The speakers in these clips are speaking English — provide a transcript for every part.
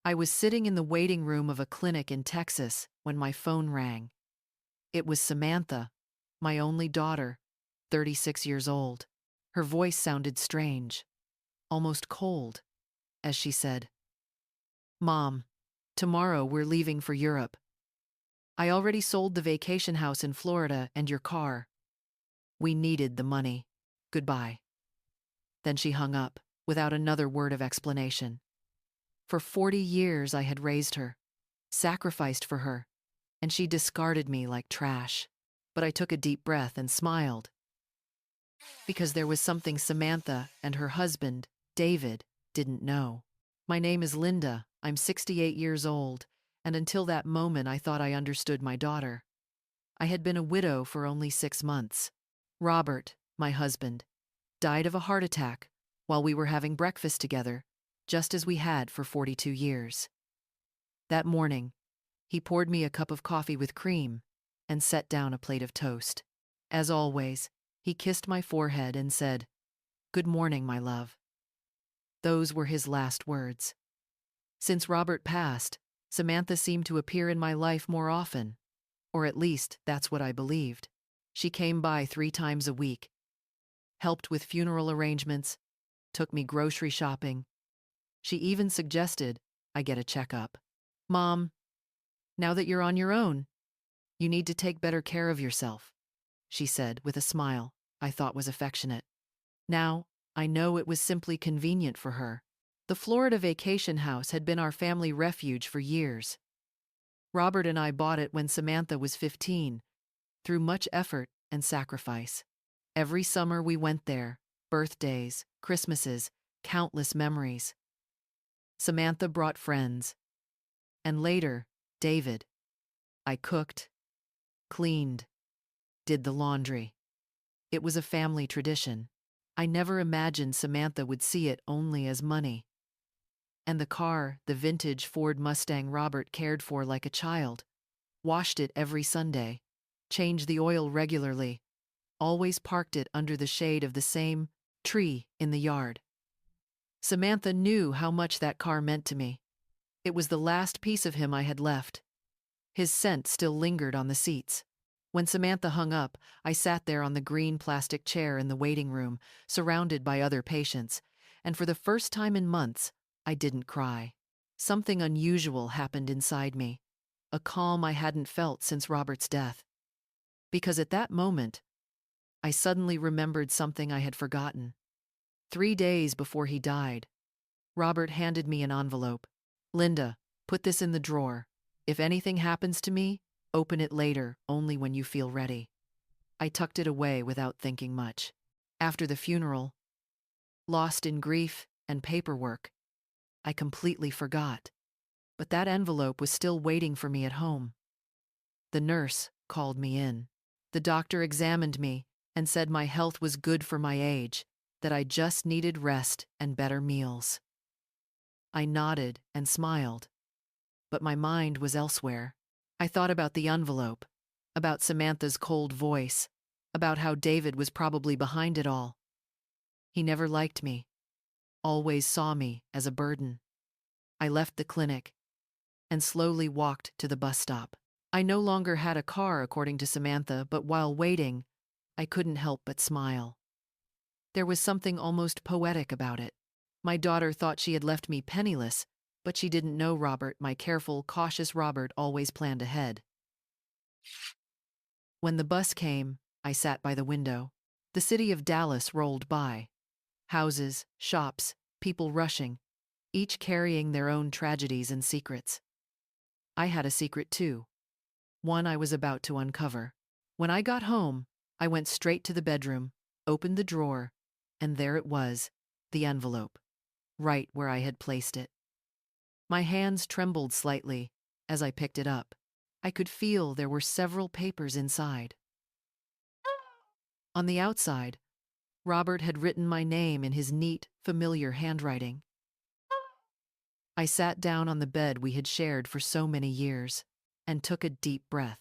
I was sitting in the waiting room of a clinic in Texas when my phone rang. It was Samantha, my only daughter, 36 years old. Her voice sounded strange, almost cold, as she said, "Mom, tomorrow we're leaving for Europe. I already sold the vacation house in Florida and your car. We needed the money. Goodbye." Then she hung up, without another word of explanation. For 40 years I had raised her, sacrificed for her, and she discarded me like trash. But I took a deep breath and smiled, because there was something Samantha and her husband, David, didn't know. My name is Linda, I'm 68 years old, and until that moment I thought I understood my daughter. I had been a widow for only 6 months. Robert, my husband, died of a heart attack while we were having breakfast together, just as we had for 42 years. That morning, he poured me a cup of coffee with cream and set down a plate of toast. As always, he kissed my forehead and said, "Good morning, my love." Those were his last words. Since Robert passed, Samantha seemed to appear in my life more often, or at least that's what I believed. She came by 3 times a week, helped with funeral arrangements, took me grocery shopping. She even suggested I get a checkup. "Mom, now that you're on your own, you need to take better care of yourself," she said with a smile I thought was affectionate. Now, I know it was simply convenient for her. The Florida vacation house had been our family refuge for years. Robert and I bought it when Samantha was 15, through much effort and sacrifice. Every summer we went there, birthdays, Christmases, countless memories. Samantha brought friends, and later, David. I cooked, cleaned, did the laundry. It was a family tradition. I never imagined Samantha would see it only as money. And the car, the vintage Ford Mustang Robert cared for like a child, washed it every Sunday, changed the oil regularly, always parked it under the shade of the same tree in the yard. Samantha knew how much that car meant to me. It was the last piece of him I had left. His scent still lingered on the seats. When Samantha hung up, I sat there on the green plastic chair in the waiting room, surrounded by other patients, and for the first time in months, I didn't cry. Something unusual happened inside me, a calm I hadn't felt since Robert's death. Because at that moment, I suddenly remembered something I had forgotten. 3 days before he died, Robert handed me an envelope. "Linda, put this in the drawer. If anything happens to me, open it later, only when you feel ready." I tucked it away without thinking much. After the funeral, lost in grief and paperwork, I completely forgot. But that envelope was still waiting for me at home. The nurse called me in. The doctor examined me and said my health was good for my age, that I just needed rest and better meals. I nodded and smiled, but my mind was elsewhere. I thought about the envelope, about Samantha's cold voice, about how David was probably behind it all. He never liked me, always saw me as a burden. I left the clinic and slowly walked to the bus stop. I no longer had a car, according to Samantha, but while waiting, I couldn't help but smile. There was something almost poetic about it. My daughter thought she had left me penniless, but she didn't know Robert, my careful, cautious Robert, always planned ahead. When the bus came, I sat by the window. The city of Dallas rolled by. Houses, shops, people rushing, each carrying their own tragedies and secrets. I had a secret too, one I was about to uncover. When I got home, I went straight to the bedroom, opened the drawer, and there it was, the envelope, right where I had placed it. My hands trembled slightly as I picked it up. I could feel there were several papers inside. On the outside, Robert had written my name in his neat, familiar handwriting. I sat down on the bed we had shared for so many years and took a deep breath.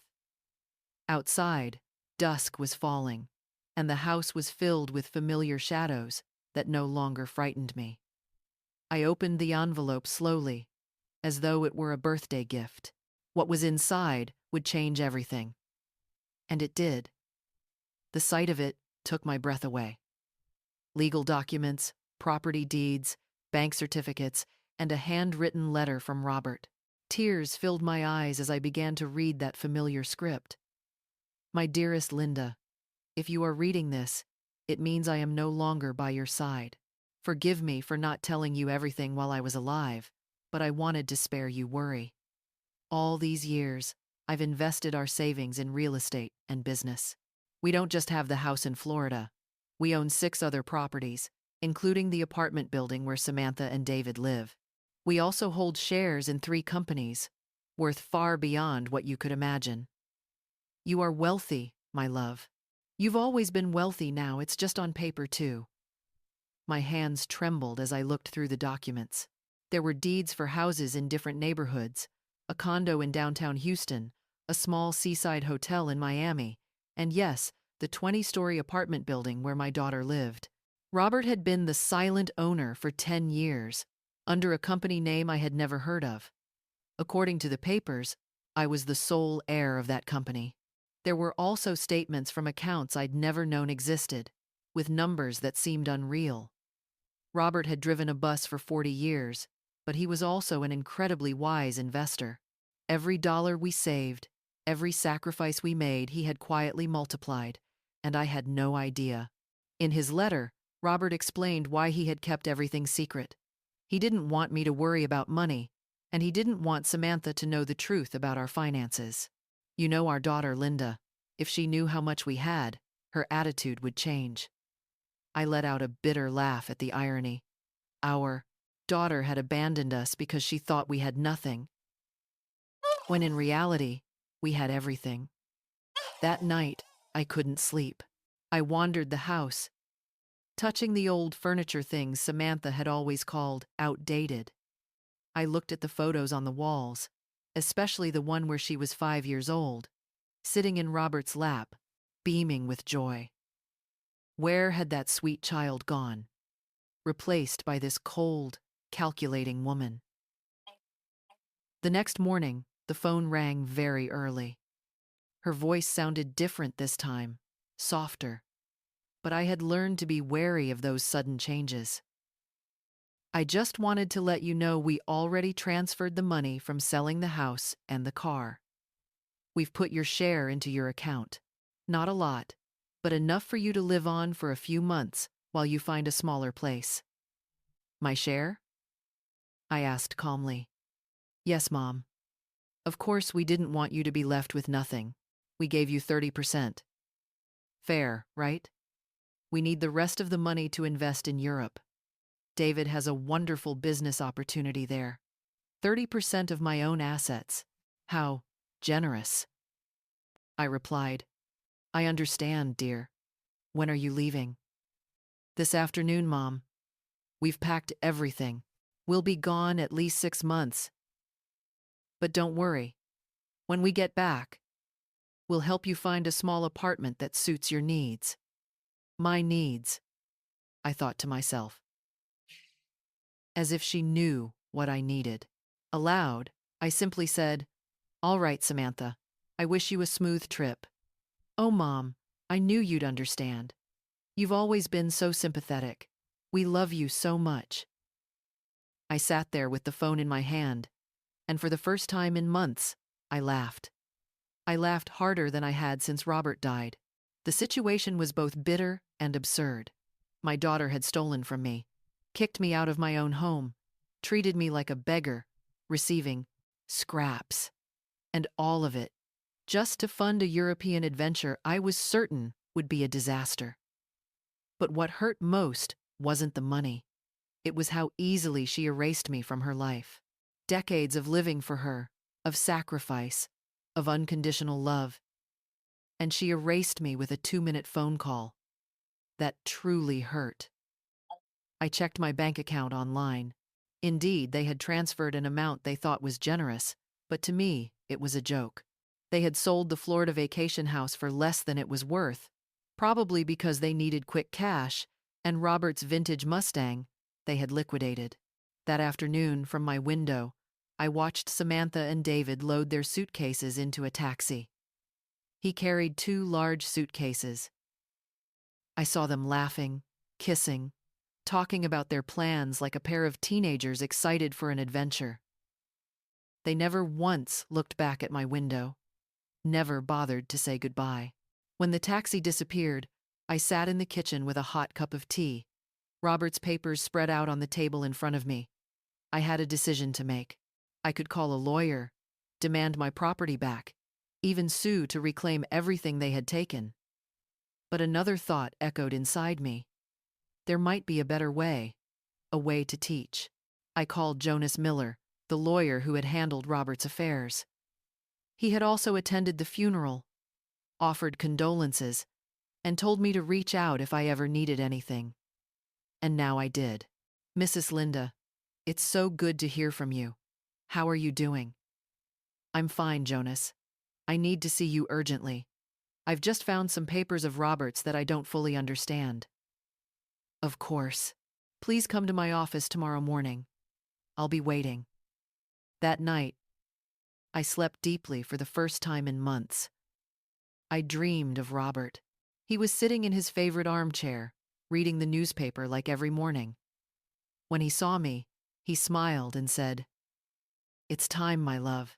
Outside, dusk was falling, and the house was filled with familiar shadows that no longer frightened me. I opened the envelope slowly, as though it were a birthday gift. What was inside would change everything. And it did. The sight of it took my breath away. Legal documents, property deeds, bank certificates, and a handwritten letter from Robert. Tears filled my eyes as I began to read that familiar script. My dearest Linda, if you are reading this, it means I am no longer by your side. Forgive me for not telling you everything while I was alive, but I wanted to spare you worry. All these years, I've invested our savings in real estate and business. We don't just have the house in Florida. We own 6 other properties, including the apartment building where Samantha and David live. We also hold shares in 3 companies, worth far beyond what you could imagine. You are wealthy, my love. You've always been wealthy now, it's just on paper too. My hands trembled as I looked through the documents. There were deeds for houses in different neighborhoods, a condo in downtown Houston, a small seaside hotel in Miami, and yes, the 20-story apartment building where my daughter lived. Robert had been the silent owner for 10 years, under a company name I had never heard of. According to the papers, I was the sole heir of that company. There were also statements from accounts I'd never known existed, with numbers that seemed unreal. Robert had driven a bus for 40 years, but he was also an incredibly wise investor. Every dollar we saved, every sacrifice we made, he had quietly multiplied, and I had no idea. In his letter, Robert explained why he had kept everything secret. He didn't want me to worry about money, and he didn't want Samantha to know the truth about our finances. You know our daughter, Linda. If she knew how much we had, her attitude would change. I let out a bitter laugh at the irony. Our daughter had abandoned us because she thought we had nothing, when in reality, we had everything. That night, I couldn't sleep. I wandered the house, touching the old furniture things Samantha had always called outdated. I looked at the photos on the walls, especially the one where she was 5 years old, sitting in Robert's lap, beaming with joy. Where had that sweet child gone? Replaced by this cold, calculating woman. The next morning, the phone rang very early. Her voice sounded different this time, softer. But I had learned to be wary of those sudden changes. I just wanted to let you know we already transferred the money from selling the house and the car. We've put your share into your account. Not a lot, but enough for you to live on for a few months while you find a smaller place. My share? I asked calmly. Yes, Mom. Of course, we didn't want you to be left with nothing. We gave you 30%. Fair, right? We need the rest of the money to invest in Europe. David has a wonderful business opportunity there. 30% of my own assets. How generous. I replied, I understand, dear. When are you leaving? This afternoon, Mom. We've packed everything. We'll be gone at least 6 months. But don't worry. When we get back, we'll help you find a small apartment that suits your needs. My needs, I thought to myself. As if she knew what I needed. Aloud, I simply said, All right, Samantha. I wish you a smooth trip. Oh, Mom, I knew you'd understand. You've always been so sympathetic. We love you so much. I sat there with the phone in my hand, and for the first time in months, I laughed. I laughed harder than I had since Robert died. The situation was both bitter and absurd. My daughter had stolen from me, kicked me out of my own home, treated me like a beggar, receiving scraps. And all of it, just to fund a European adventure I was certain would be a disaster. But what hurt most wasn't the money. It was how easily she erased me from her life. Decades of living for her, of sacrifice, of unconditional love. And she erased me with a 2-minute phone call. That truly hurt. I checked my bank account online. Indeed, they had transferred an amount they thought was generous, but to me, it was a joke. They had sold the Florida vacation house for less than it was worth, probably because they needed quick cash, and Robert's vintage Mustang they had liquidated. That afternoon, from my window, I watched Samantha and David load their suitcases into a taxi. He carried 2 large suitcases. I saw them laughing, kissing, talking about their plans like a pair of teenagers excited for an adventure. They never once looked back at my window, never bothered to say goodbye. When the taxi disappeared, I sat in the kitchen with a hot cup of tea, Robert's papers spread out on the table in front of me. I had a decision to make. I could call a lawyer, demand my property back, even sue to reclaim everything they had taken. But another thought echoed inside me. There might be a better way, a way to teach. I called Jonas Miller, the lawyer who had handled Robert's affairs. He had also attended the funeral, offered condolences, and told me to reach out if I ever needed anything. And now I did. Mrs. Linda, it's so good to hear from you. How are you doing? I'm fine, Jonas. I need to see you urgently. I've just found some papers of Robert's that I don't fully understand. Of course. Please come to my office tomorrow morning. I'll be waiting. That night, I slept deeply for the first time in months. I dreamed of Robert. He was sitting in his favorite armchair, reading the newspaper like every morning. When he saw me, he smiled and said, "It's time, my love.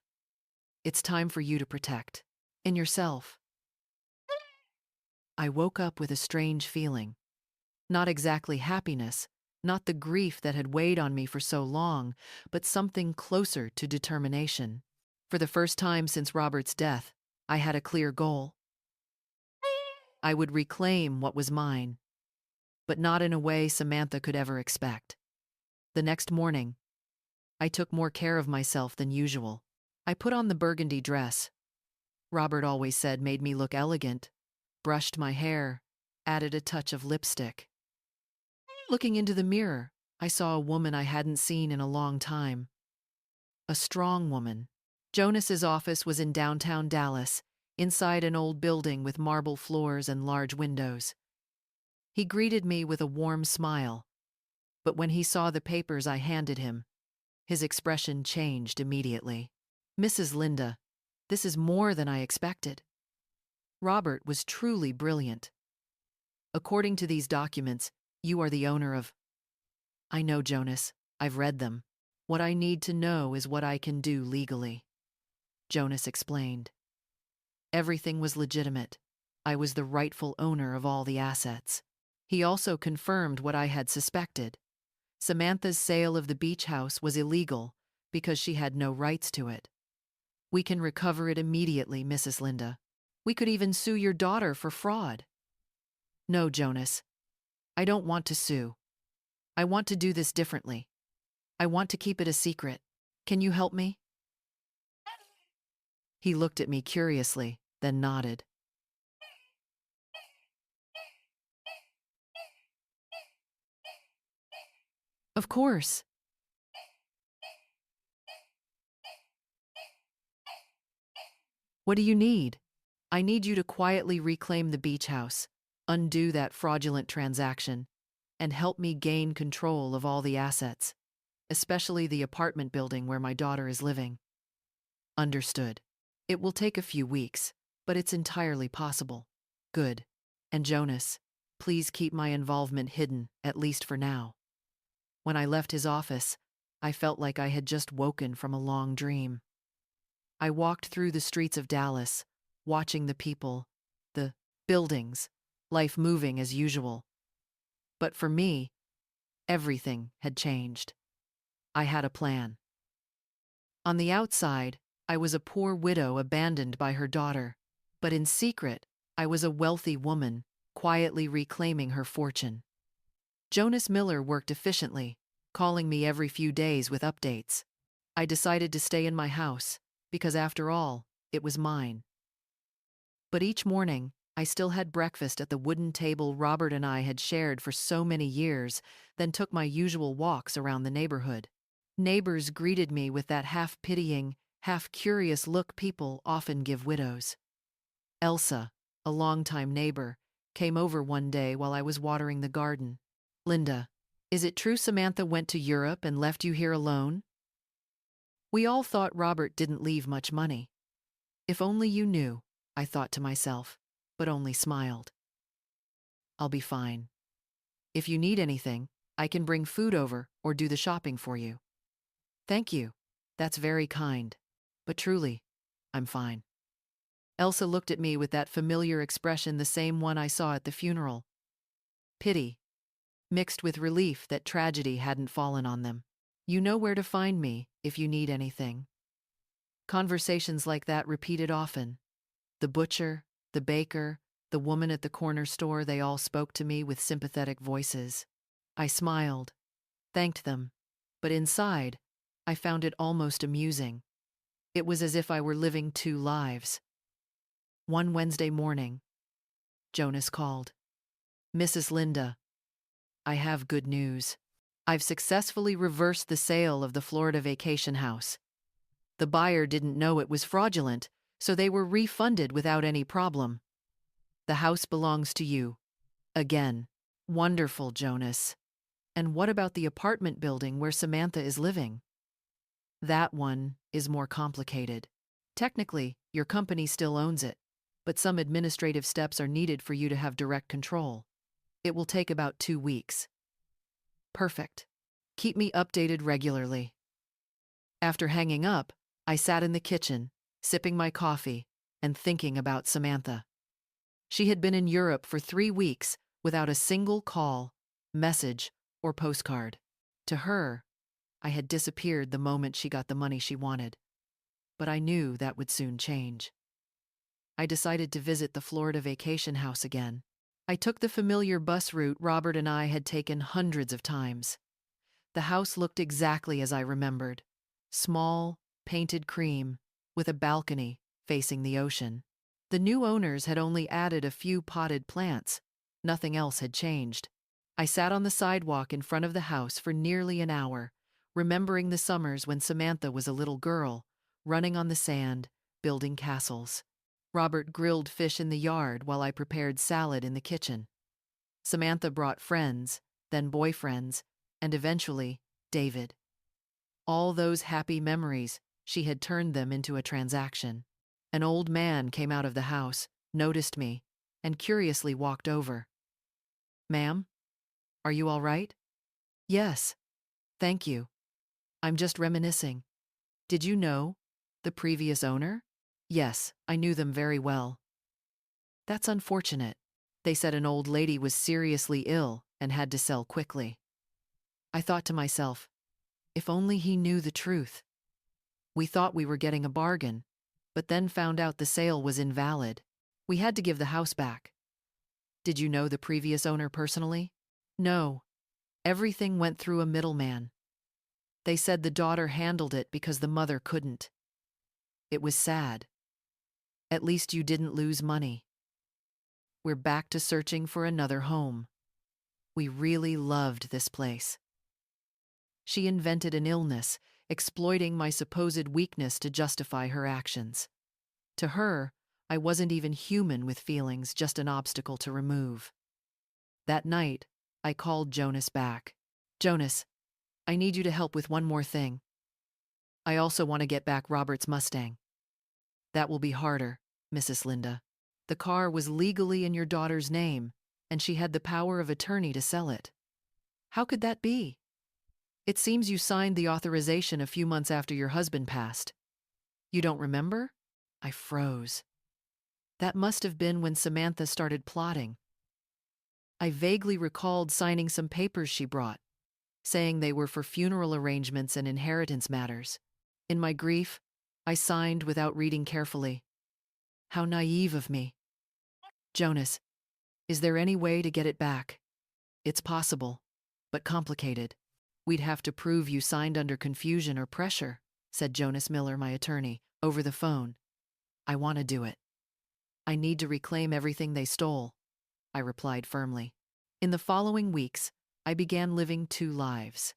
It's time for you to protect. In yourself." I woke up with a strange feeling. Not exactly happiness, not the grief that had weighed on me for so long, but something closer to determination. For the first time since Robert's death, I had a clear goal. I would reclaim what was mine, but not in a way Samantha could ever expect. The next morning, I took more care of myself than usual. I put on the burgundy dress Robert always said made me look elegant, brushed my hair, added a touch of lipstick. Looking into the mirror, I saw a woman I hadn't seen in a long time. A strong woman. Jonas's office was in downtown Dallas, inside an old building with marble floors and large windows. He greeted me with a warm smile, but when he saw the papers I handed him, his expression changed immediately. "Mrs. Linda, this is more than I expected." Robert was truly brilliant. "According to these documents, you are the owner of—" "I know, Jonas. I've read them. What I need to know is what I can do legally," Jonas explained. Everything was legitimate. I was the rightful owner of all the assets. He also confirmed what I had suspected. Samantha's sale of the beach house was illegal because she had no rights to it. "We can recover it immediately, Mrs. Linda. We could even sue your daughter for fraud." "No, Jonas. I don't want to sue. I want to do this differently. I want to keep it a secret. Can you help me?" He looked at me curiously, then nodded. "Of course." "What do you need?" "I need you to quietly reclaim the beach house, undo that fraudulent transaction, and help me gain control of all the assets, especially the apartment building where my daughter is living." "Understood. It will take a few weeks, but it's entirely possible." "Good. And Jonas, please keep my involvement hidden, at least for now." When I left his office, I felt like I had just woken from a long dream. I walked through the streets of Dallas, watching the people, the buildings, life moving as usual. But for me, everything had changed. I had a plan. On the outside, I was a poor widow abandoned by her daughter, but in secret, I was a wealthy woman, quietly reclaiming her fortune. Jonas Miller worked efficiently, calling me every few days with updates. I decided to stay in my house, because after all, it was mine. But each morning, I still had breakfast at the wooden table Robert and I had shared for so many years, then took my usual walks around the neighborhood. Neighbors greeted me with that half-pitying, half-curious look people often give widows. Elsa, a longtime neighbor, came over one day while I was watering the garden. "Linda, is it true Samantha went to Europe and left you here alone?" We all thought Robert didn't leave much money. If only you knew, I thought to myself, but only smiled. I'll be fine. If you need anything, I can bring food over or do the shopping for you. Thank you. That's very kind. But truly, I'm fine. Elsa looked at me with that familiar expression, the same one I saw at the funeral. Pity, mixed with relief that tragedy hadn't fallen on them. You know where to find me if you need anything. Conversations like that repeated often. The butcher, the baker, the woman at the corner store, they all spoke to me with sympathetic voices. I smiled, thanked them, but inside, I found it almost amusing. It was as if I were living two lives. One Wednesday morning, Jonas called. Mrs. Linda, I have good news. I've successfully reversed the sale of the Florida vacation house. The buyer didn't know it was fraudulent, so they were refunded without any problem. The house belongs to you. Again. Wonderful, Jonas. And what about the apartment building where Samantha is living? That one is more complicated. Technically, your company still owns it, but some administrative steps are needed for you to have direct control. It will take about 2 weeks. Perfect. Keep me updated regularly. After hanging up, I sat in the kitchen, sipping my coffee and thinking about Samantha. She had been in Europe for 3 weeks without a single call, message, or postcard. To her, I had disappeared the moment she got the money she wanted. But I knew that would soon change. I decided to visit the Florida vacation house again. I took the familiar bus route Robert and I had taken hundreds of times. The house looked exactly as I remembered. Small, painted cream, with a balcony facing the ocean. The new owners had only added a few potted plants. Nothing else had changed. I sat on the sidewalk in front of the house for nearly an hour, remembering the summers when Samantha was a little girl, running on the sand, building castles. Robert grilled fish in the yard while I prepared salad in the kitchen. Samantha brought friends, then boyfriends, and eventually, David. All those happy memories, she had turned them into a transaction. An old man came out of the house, noticed me, and curiously walked over. Ma'am, are you all right? Yes, thank you. I'm just reminiscing. Did you know the previous owner? Yes, I knew them very well. That's unfortunate. They said an old lady was seriously ill and had to sell quickly. I thought to myself, if only he knew the truth. We thought we were getting a bargain, but then found out the sale was invalid. We had to give the house back. Did you know the previous owner personally? No. Everything went through a middleman. They said the daughter handled it because the mother couldn't. It was sad. At least you didn't lose money. We're back to searching for another home. We really loved this place. She invented an illness, exploiting my supposed weakness to justify her actions. To her, I wasn't even human with feelings, just an obstacle to remove. That night, I called Jonas back. Jonas, I need you to help with one more thing. I also want to get back Robert's Mustang. That will be harder, Mrs. Linda. The car was legally in your daughter's name, and she had the power of attorney to sell it. How could that be? It seems you signed the authorization a few months after your husband passed. You don't remember? I froze. That must have been when Samantha started plotting. I vaguely recalled signing some papers she brought, saying they were for funeral arrangements and inheritance matters. In my grief, I signed without reading carefully. How naive of me. Jonas, is there any way to get it back? It's possible, but complicated. We'd have to prove you signed under confusion or pressure, said Jonas Miller, my attorney, over the phone. I want to do it. I need to reclaim everything they stole, I replied firmly. In the following weeks, I began living 2 lives.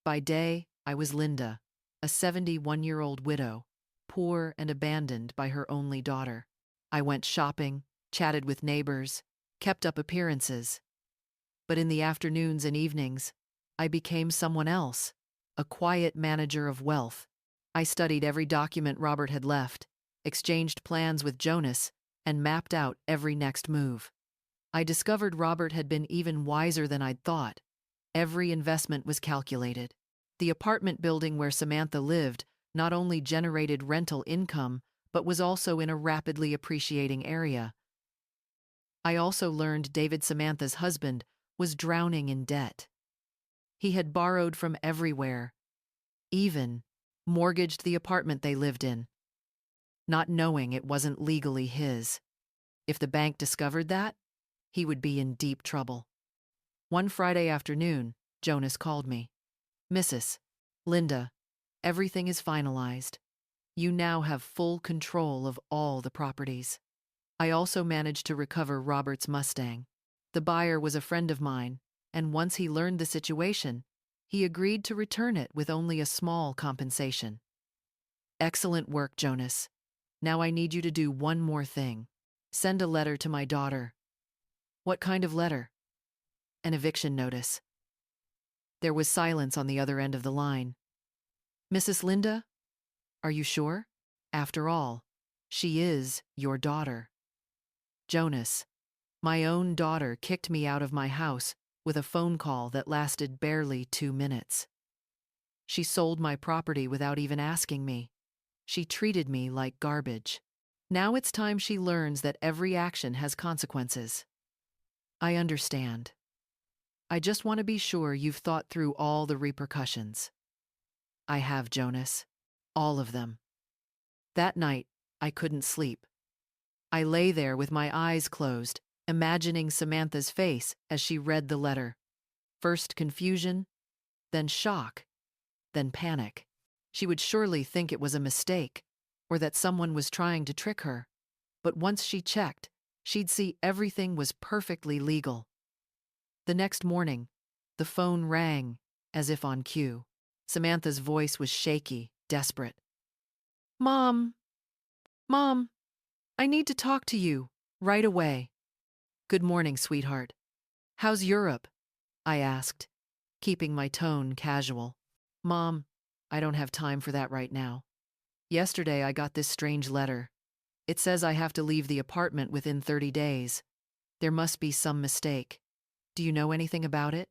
By day, I was Linda, a 71-year-old widow, poor and abandoned by her only daughter. I went shopping, chatted with neighbors, kept up appearances. But in the afternoons and evenings, I became someone else, a quiet manager of wealth, I studied every document Robert had left, exchanged plans with Jonas, and mapped out every next move. I discovered Robert had been even wiser than I'd thought. Every investment was calculated. The apartment building where Samantha lived not only generated rental income, but was also in a rapidly appreciating area. I also learned David, Samantha's husband, was drowning in debt. He had borrowed from everywhere, even mortgaged the apartment they lived in, not knowing it wasn't legally his. If the bank discovered that, he would be in deep trouble. One Friday afternoon, Jonas called me. Mrs. Linda, everything is finalized. You now have full control of all the properties. I also managed to recover Robert's Mustang. The buyer was a friend of mine, and once he learned the situation, he agreed to return it with only a small compensation. Excellent work, Jonas. Now I need you to do one more thing. Send a letter to my daughter. What kind of letter? An eviction notice. There was silence on the other end of the line. Mrs. Linda, are you sure? After all, she is your daughter. Jonas, my own daughter kicked me out of my house with a phone call that lasted barely 2 minutes. She sold my property without even asking me. She treated me like garbage. Now it's time she learns that every action has consequences. I understand. I just want to be sure you've thought through all the repercussions. I have, Jonas. All of them. That night, I couldn't sleep. I lay there with my eyes closed, imagining Samantha's face as she read the letter. First confusion, then shock, then panic. She would surely think it was a mistake, or that someone was trying to trick her. But once she checked, she'd see everything was perfectly legal. The next morning, the phone rang, as if on cue. Samantha's voice was shaky, desperate. Mom! Mom! I need to talk to you, right away. Good morning, sweetheart. How's Europe? I asked, keeping my tone casual. Mom, I don't have time for that right now. Yesterday I got this strange letter. It says I have to leave the apartment within 30 days. There must be some mistake. Do you know anything about it?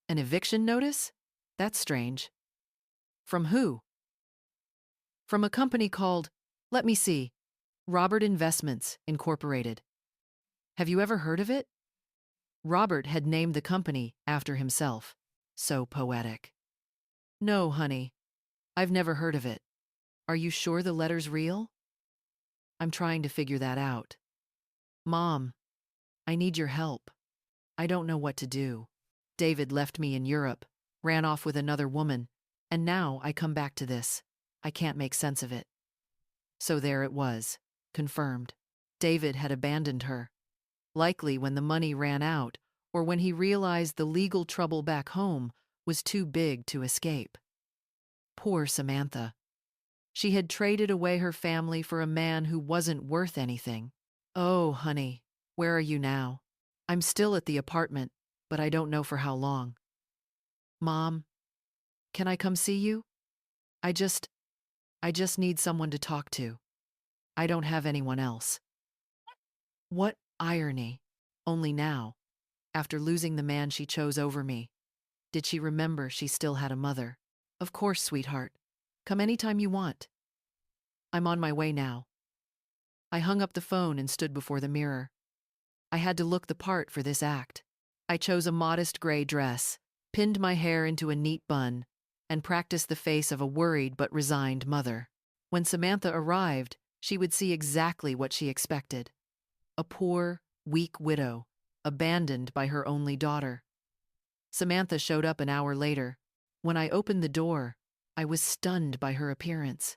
An eviction notice? That's strange. From who? From a company called, let me see, Robert Investments, Incorporated. Have you ever heard of it? Robert had named the company after himself. So poetic. No, honey. I've never heard of it. Are you sure the letter's real? I'm trying to figure that out. Mom, I need your help. I don't know what to do. David left me in Europe, ran off with another woman, and now I come back to this. I can't make sense of it. So there it was, confirmed. David had abandoned her. Likely when the money ran out, or when he realized the legal trouble back home was too big to escape. Poor Samantha. She had traded away her family for a man who wasn't worth anything. Oh, honey, where are you now? I'm still at the apartment, but I don't know for how long. Mom, can I come see you? I just need someone to talk to. I don't have anyone else. What irony. Only now, after losing the man she chose over me, did she remember she still had a mother. Of course, sweetheart. Come anytime you want. I'm on my way now. I hung up the phone and stood before the mirror. I had to look the part for this act. I chose a modest gray dress, pinned my hair into a neat bun, and practiced the face of a worried but resigned mother. When Samantha arrived, she would see exactly what she expected. A poor, weak widow, abandoned by her only daughter. Samantha showed up an hour later. When I opened the door, I was stunned by her appearance.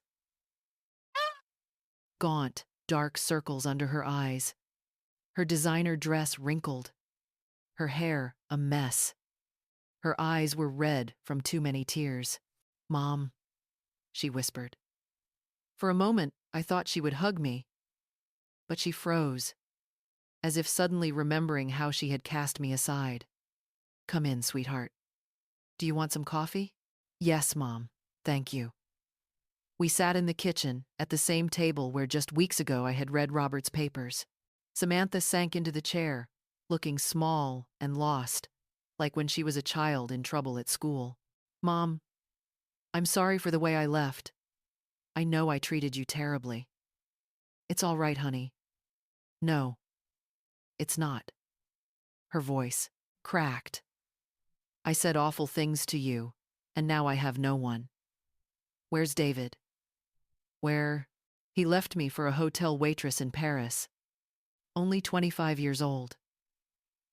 Gaunt, dark circles under her eyes. Her designer dress wrinkled. Her hair a mess. Her eyes were red from too many tears. Mom, she whispered. For a moment, I thought she would hug me. But she froze, as if suddenly remembering how she had cast me aside. Come in, sweetheart. Do you want some coffee? Yes, Mom. Thank you. We sat in the kitchen, at the same table where just weeks ago I had read Robert's papers. Samantha sank into the chair, looking small and lost, like when she was a child in trouble at school. Mom, I'm sorry for the way I left. I know I treated you terribly. It's all right, honey. No, it's not. Her voice cracked. I said awful things to you, and now I have no one. Where's David? Where? He left me for a hotel waitress in Paris. Only 25 years old.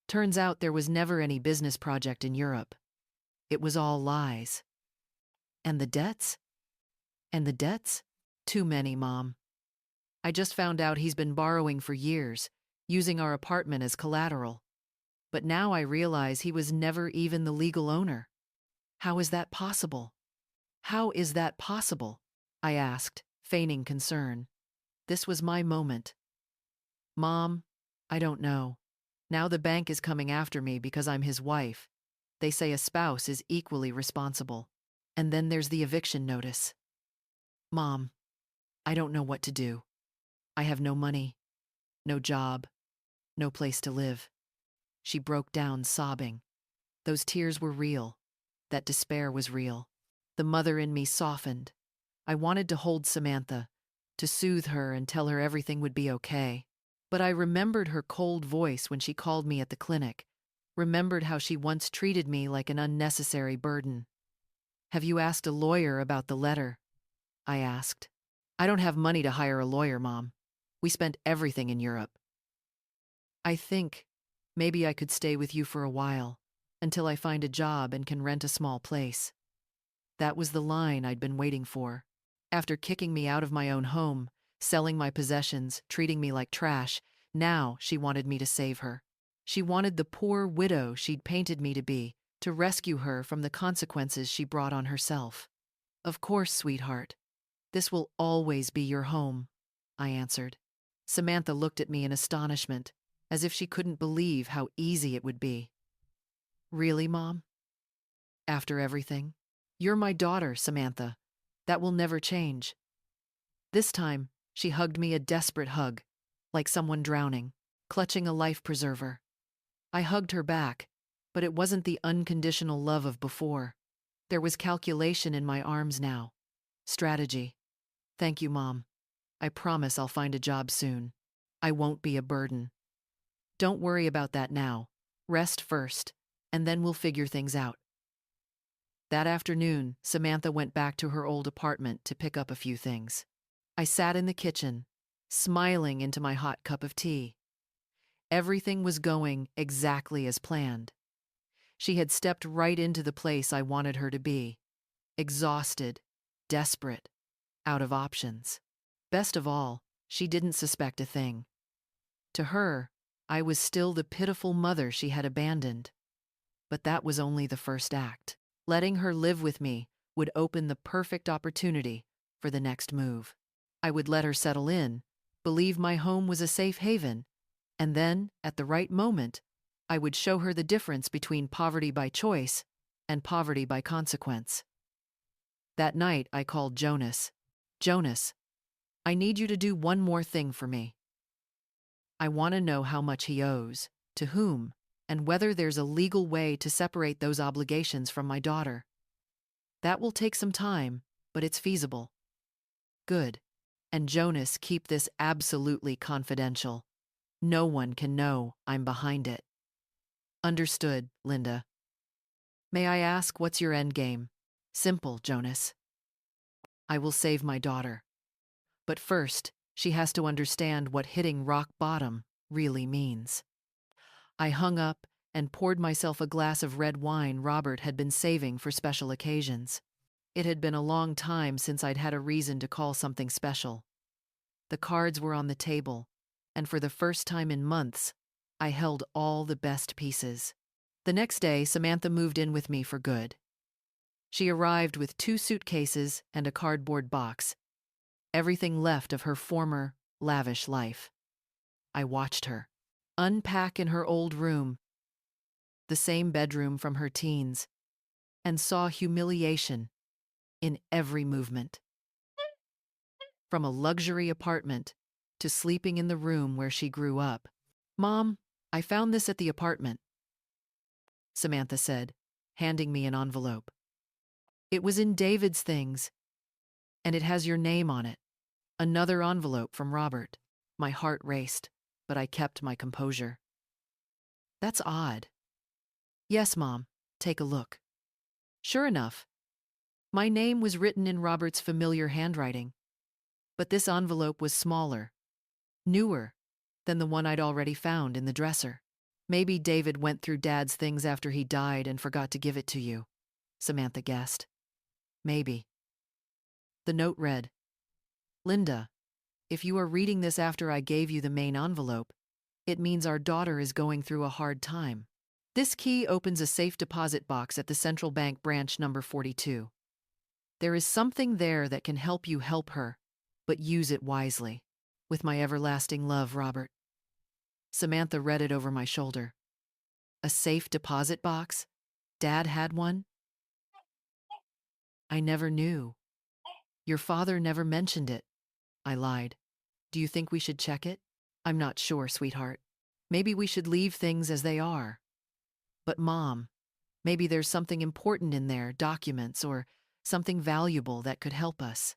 Turns out there was never any business project in Europe. It was all lies. And the debts? And the debts? Too many, Mom. I just found out he's been borrowing for years, using our apartment as collateral. But now I realize he was never even the legal owner. How is that possible? How is that possible? I asked, feigning concern. This was my moment. Mom, I don't know. Now the bank is coming after me because I'm his wife. They say a spouse is equally responsible. And then there's the eviction notice. Mom, I don't know what to do. I have no money, no job, no place to live. She broke down sobbing. Those tears were real. That despair was real. The mother in me softened. I wanted to hold Samantha, to soothe her and tell her everything would be okay. But I remembered her cold voice when she called me at the clinic, remembered how she once treated me like an unnecessary burden. Have you asked a lawyer about the letter? I asked. I don't have money to hire a lawyer, Mom. We spent everything in Europe. I think maybe I could stay with you for a while, until I find a job and can rent a small place. That was the line I'd been waiting for. After kicking me out of my own home, selling my possessions, treating me like trash, now she wanted me to save her. She wanted the poor widow she'd painted me to rescue her from the consequences she brought on herself. Of course, sweetheart. This will always be your home, I answered. Samantha looked at me in astonishment, as if she couldn't believe how easy it would be. Really, Mom? After everything? You're my daughter, Samantha. That will never change. This time, she hugged me a desperate hug, like someone drowning, clutching a life preserver. I hugged her back, but it wasn't the unconditional love of before. There was calculation in my arms now. Strategy. Thank you, Mom. I promise I'll find a job soon. I won't be a burden. Don't worry about that now. Rest first, and then we'll figure things out. That afternoon, Samantha went back to her old apartment to pick up a few things. I sat in the kitchen, smiling into my hot cup of tea. Everything was going exactly as planned. She had stepped right into the place I wanted her to be. Exhausted, desperate, out of options. Best of all, she didn't suspect a thing. To her, I was still the pitiful mother she had abandoned. But that was only the first act. Letting her live with me would open the perfect opportunity for the next move. I would let her settle in, believe my home was a safe haven, and then, at the right moment, I would show her the difference between poverty by choice and poverty by consequence. That night, I called Jonas. Jonas, I need you to do one more thing for me. I want to know how much he owes, to whom, and whether there's a legal way to separate those obligations from my daughter. That will take some time, but it's feasible. Good. And Jonas, keep this absolutely confidential. No one can know I'm behind it. Understood, Linda. May I ask, what's your end game? Simple, Jonas. I will save my daughter. But first, she has to understand what hitting rock bottom really means. I hung up and poured myself a glass of red wine Robert had been saving for special occasions. It had been a long time since I'd had a reason to call something special. The cards were on the table, and for the first time in months, I held all the best pieces. The next day, Samantha moved in with me for good. She arrived with 2 suitcases and a cardboard box, everything left of her former, lavish life. I watched her unpack in her old room, the same bedroom from her teens, and saw humiliation in every movement. from a luxury apartment to sleeping in the room where she grew up. "Mom, I found this at the apartment," Samantha said, handing me an envelope. "It was in David's things, and it has your name on it." Another envelope from Robert. My heart raced, but I kept my composure. "That's odd." "Yes, Mom, take a look." Sure enough, my name was written in Robert's familiar handwriting, but this envelope was smaller, newer than the one I'd already found in the dresser. "Maybe David went through Dad's things after he died and forgot to give it to you," Samantha guessed. "Maybe." The note read, "Linda, if you are reading this after I gave you the main envelope, it means our daughter is going through a hard time. This key opens a safe deposit box at the Central Bank branch number 42. There is something there that can help you help her, but use it wisely. With my everlasting love, Robert." Samantha read it over my shoulder. A safe deposit box? Dad had one? "I never knew. Your father never mentioned it." I lied. "Do you think we should check it?" "I'm not sure, sweetheart. Maybe we should leave things as they are." "But Mom, maybe there's something important in there, documents or something valuable that could help us."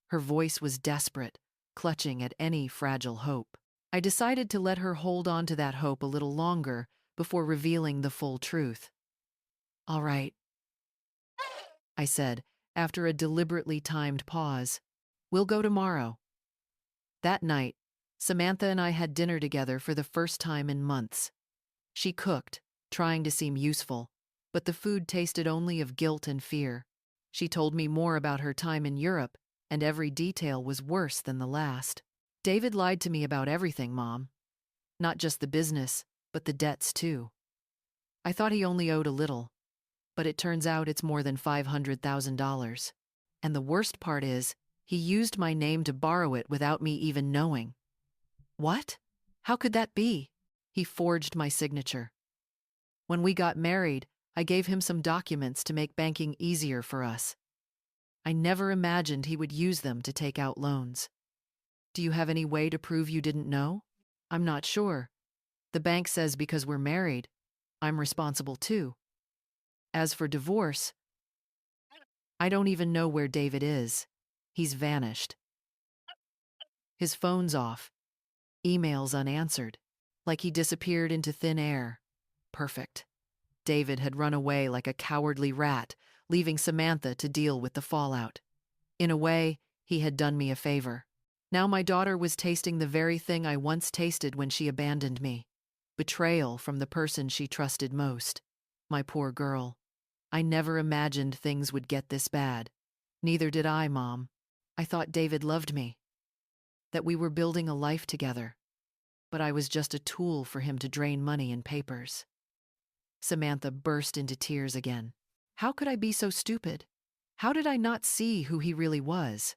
Her voice was desperate, clutching at any fragile hope. I decided to let her hold on to that hope a little longer before revealing the full truth. "All right," I said, after a deliberately timed pause. "We'll go tomorrow." That night, Samantha and I had dinner together for the first time in months. She cooked, trying to seem useful, but the food tasted only of guilt and fear. She told me more about her time in Europe, and every detail was worse than the last. "David lied to me about everything, Mom. Not just the business, but the debts too. I thought he only owed a little, but it turns out it's more than $500,000. And the worst part is, he used my name to borrow it without me even knowing." "What? How could that be?" "He forged my signature. When we got married, I gave him some documents to make banking easier for us. I never imagined he would use them to take out loans." "Do you have any way to prove you didn't know?" "I'm not sure. The bank says because we're married, I'm responsible too. As for divorce, I don't even know where David is. He's vanished. His phone's off, emails unanswered, like he disappeared into thin air." Perfect. David had run away like a cowardly rat, leaving Samantha to deal with the fallout. In a way, he had done me a favor. Now my daughter was tasting the very thing I once tasted when she abandoned me. Betrayal from the person she trusted most. My poor girl. I never imagined things would get this bad. Neither did I, Mom. I thought David loved me, that we were building a life together, but I was just a tool for him to drain money and papers." Samantha burst into tears again. How could I be so stupid? How did I not see who he really was?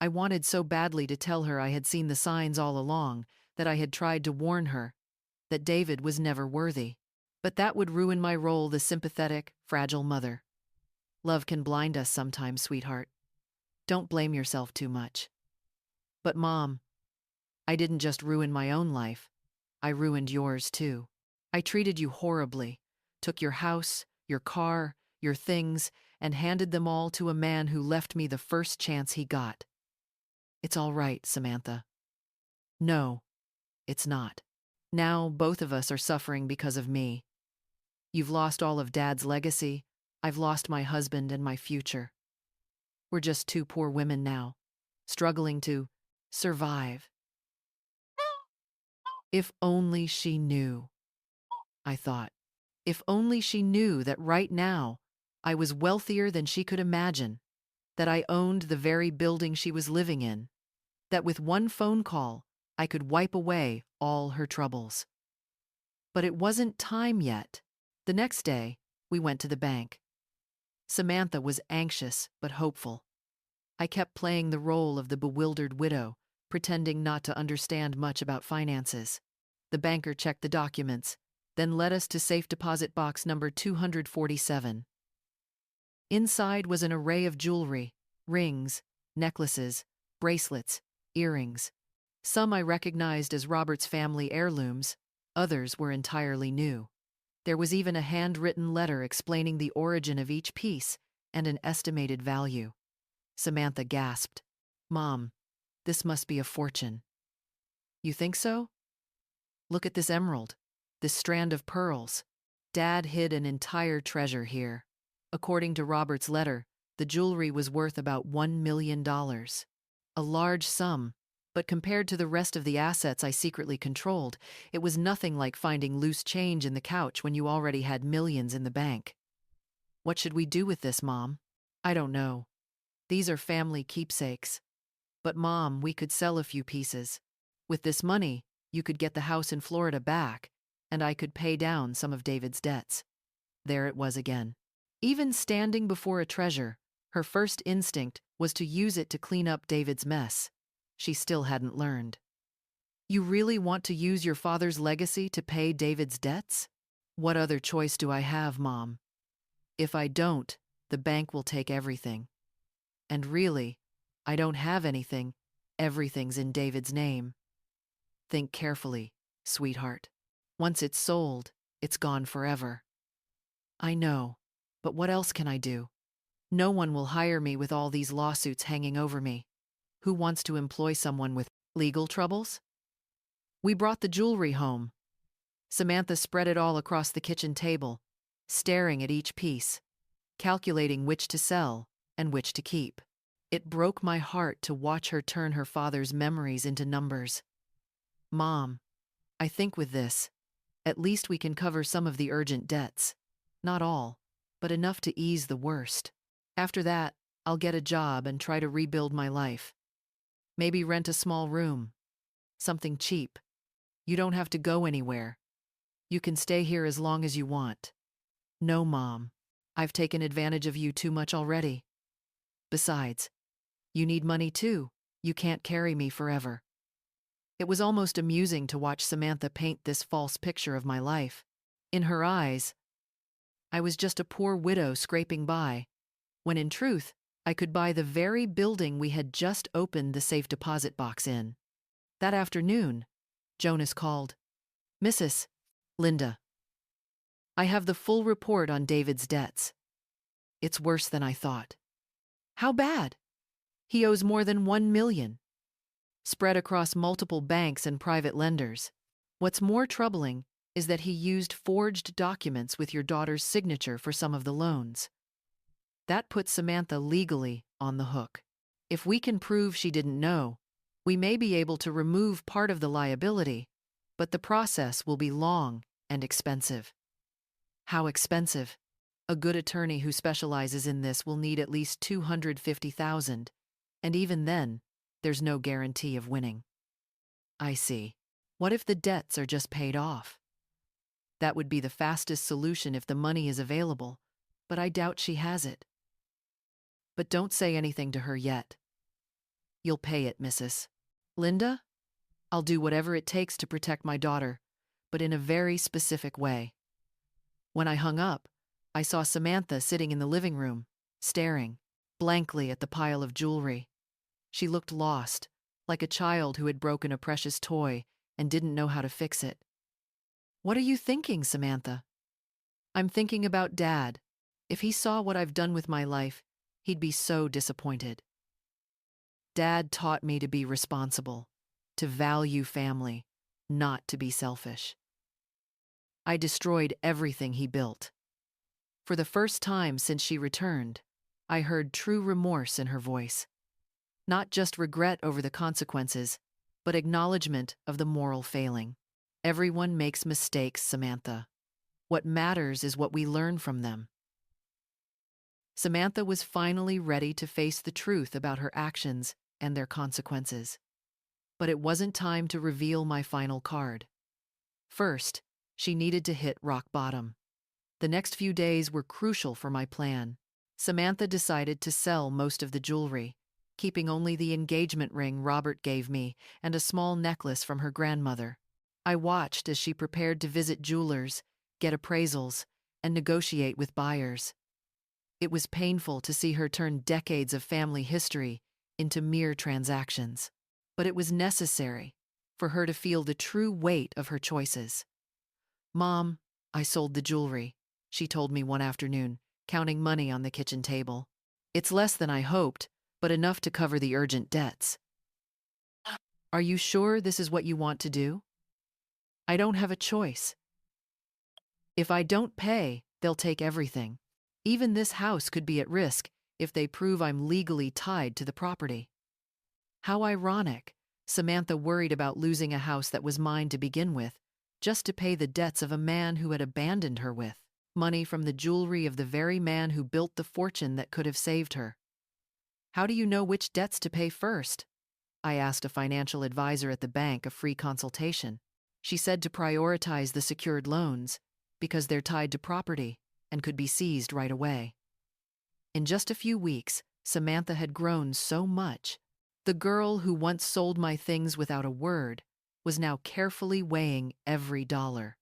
I wanted so badly to tell her I had seen the signs all along, that I had tried to warn her, that David was never worthy. But that would ruin my role the sympathetic, fragile mother. Love can blind us sometimes, sweetheart. Don't blame yourself too much. "But Mom, I didn't just ruin my own life. I ruined yours too. I treated you horribly, took your house, your car, your things, and handed them all to a man who left me the first chance he got." "It's all right, Samantha." "No, it's not. Now both of us are suffering because of me. You've lost all of Dad's legacy. I've lost my husband and my future. We're just two poor women now, struggling to survive." If only she knew, I thought. If only she knew that right now I was wealthier than she could imagine, that I owned the very building she was living in, that with one phone call I could wipe away all her troubles. But it wasn't time yet. The next day, we went to the bank. Samantha was anxious but hopeful. I kept playing the role of the bewildered widow, pretending not to understand much about finances. The banker checked the documents, then led us to safe deposit box number 247. Inside was an array of jewelry, rings, necklaces, bracelets, earrings. Some I recognized as Robert's family heirlooms, others were entirely new. There was even a handwritten letter explaining the origin of each piece and an estimated value. Samantha gasped. "Mom, this must be a fortune." "You think so? Look at this emerald, this strand of pearls. Dad hid an entire treasure here." According to Robert's letter, the jewelry was worth about $1 million. A large sum, but compared to the rest of the assets I secretly controlled, it was nothing like finding loose change in the couch when you already had millions in the bank. "What should we do with this, Mom?" "I don't know. These are family keepsakes. But Mom, we could sell a few pieces. With this money, you could get the house in Florida back, and I could pay down some of David's debts." There it was again. Even standing before a treasure, her first instinct was to use it to clean up David's mess. She still hadn't learned. "You really want to use your father's legacy to pay David's debts? What other choice do I have, Mom? If I don't, the bank will take everything. And really, I don't have anything. Everything's in David's name. Think carefully, sweetheart. Once it's sold, it's gone forever." "I know, but what else can I do? No one will hire me with all these lawsuits hanging over me. Who wants to employ someone with legal troubles?" We brought the jewelry home. Samantha spread it all across the kitchen table, staring at each piece, calculating which to sell and which to keep. It broke my heart to watch her turn her father's memories into numbers. "Mom, I think with this, at least we can cover some of the urgent debts. Not all, but enough to ease the worst. After that, I'll get a job and try to rebuild my life. Maybe rent a small room. Something cheap. You don't have to go anywhere. You can stay here as long as you want." "No, Mom. I've taken advantage of you too much already. Besides, you need money too. You can't carry me forever." It was almost amusing to watch Samantha paint this false picture of my life. In her eyes, I was just a poor widow scraping by, when in truth, I could buy the very building we had just opened the safe deposit box in. That afternoon, Jonas called. "Mrs. Linda, I have the full report on David's debts. It's worse than I thought." "How bad?" "He owes more than $1 million, spread across multiple banks and private lenders. What's more troubling is that he used forged documents with your daughter's signature for some of the loans. That puts Samantha legally on the hook. If we can prove she didn't know, we may be able to remove part of the liability, but the process will be long and expensive." "How expensive?" "A good attorney who specializes in this will need at least $250,000, and even then, there's no guarantee of winning." "I see. What if the debts are just paid off?" "That would be the fastest solution if the money is available, but I doubt she has it." "But don't say anything to her yet." "You'll pay it, Mrs. Linda? I'll do whatever it takes to protect my daughter, but in a very specific way." When I hung up, I saw Samantha sitting in the living room, staring blankly at the pile of jewelry. She looked lost, like a child who had broken a precious toy and didn't know how to fix it. "What are you thinking, Samantha?" "I'm thinking about Dad. If he saw what I've done with my life, he'd be so disappointed. Dad taught me to be responsible, to value family, not to be selfish. I destroyed everything he built." For the first time since she returned, I heard true remorse in her voice. Not just regret over the consequences, but acknowledgement of the moral failing. "Everyone makes mistakes, Samantha. What matters is what we learn from them." Samantha was finally ready to face the truth about her actions and their consequences. But it wasn't time to reveal my final card. First, she needed to hit rock bottom. The next few days were crucial for my plan. Samantha decided to sell most of the jewelry, keeping only the engagement ring Robert gave me and a small necklace from her grandmother. I watched as she prepared to visit jewelers, get appraisals, and negotiate with buyers. It was painful to see her turn decades of family history into mere transactions. But it was necessary for her to feel the true weight of her choices. "Mom, I sold the jewelry," she told me one afternoon, counting money on the kitchen table. "It's less than I hoped, but enough to cover the urgent debts." "Are you sure this is what you want to do?" "I don't have a choice. If I don't pay, they'll take everything. Even this house could be at risk if they prove I'm legally tied to the property." How ironic. Samantha worried about losing a house that was mine to begin with, just to pay the debts of a man who had abandoned her with money from the jewelry of the very man who built the fortune that could have saved her. "How do you know which debts to pay first?" I asked a financial advisor at the bank a free consultation. She said to prioritize the secured loans because they're tied to property and could be seized right away. In just a few weeks, Samantha had grown so much. The girl who once sold my things without a word was now carefully weighing every dollar.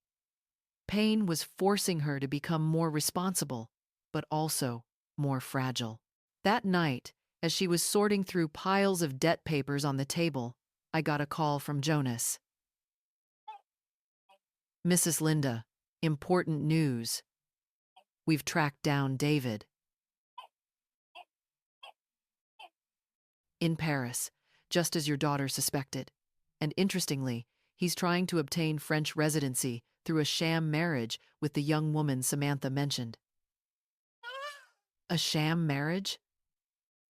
Pain was forcing her to become more responsible, but also more fragile. That night, as she was sorting through piles of debt papers on the table, I got a call from Jonas. "Mrs. Linda, important news. We've tracked down David in Paris, just as your daughter suspected. And interestingly, he's trying to obtain French residency through a sham marriage with the young woman Samantha mentioned." "A sham marriage?"